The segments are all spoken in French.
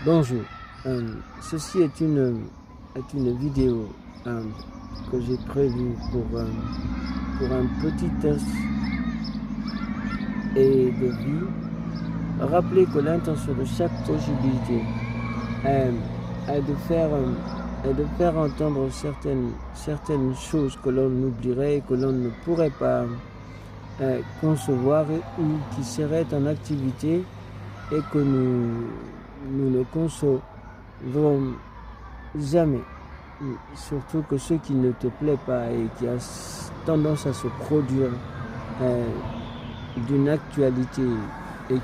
Bonjour, ceci est une vidéo que j'ai prévue pour un petit test et de vie. Rappelez que l'intention de chaque possibilité est de faire entendre certaines choses que l'on oublierait et que l'on ne pourrait pas concevoir ou qui seraient en activité et que nous ne concevrons jamais. Surtout que ce qui ne te plaît pas et qui a tendance à se produire d'une actualité et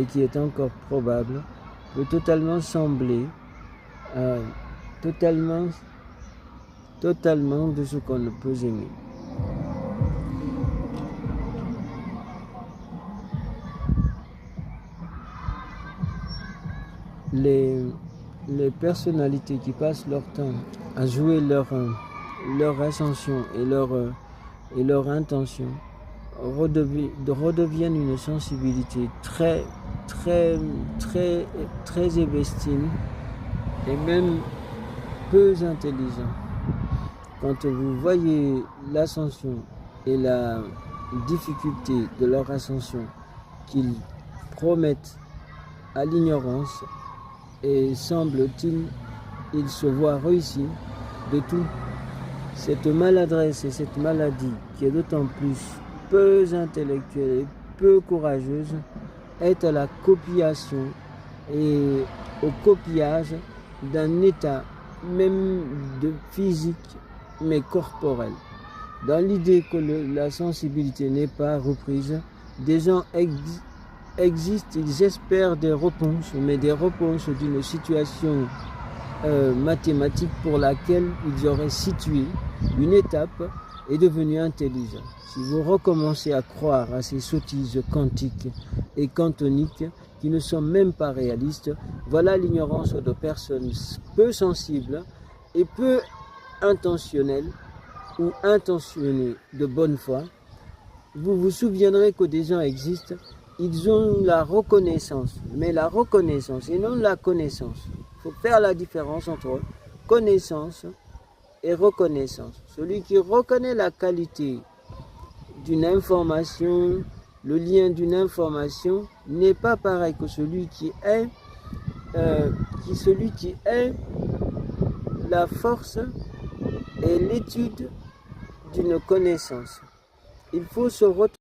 qui est encore probable peut totalement sembler totalement de ce qu'on ne peut aimer. Les personnalités qui passent leur temps à jouer leur ascension et leur intention redeviennent une sensibilité très ébestine et même peu intelligente. Quand vous voyez l'ascension et la difficulté de leur ascension qu'ils promettent à l'ignorance, et semble-t-il, il se voit réussir de tout. Cette maladresse et cette maladie, qui est d'autant plus peu intellectuelle et peu courageuse, est à la copiation et au copiage d'un état même de physique, mais corporel. Dans l'idée que la sensibilité n'est pas reprise, des gens existent, ils espèrent des réponses, mais des réponses d'une situation mathématique pour laquelle ils auraient situé une étape et devenu intelligent. Si vous recommencez à croire à ces sottises quantiques et quantoniques qui ne sont même pas réalistes, voilà l'ignorance de personnes peu sensibles et peu intentionnelles ou intentionnées de bonne foi. Vous vous souviendrez que des gens existent. Ils ont la reconnaissance, mais la reconnaissance et non la connaissance. Il faut faire la différence entre connaissance et reconnaissance. Celui qui reconnaît la qualité d'une information, le lien d'une information, n'est pas pareil que celui qui est la force et l'étude d'une connaissance. Il faut se retrouver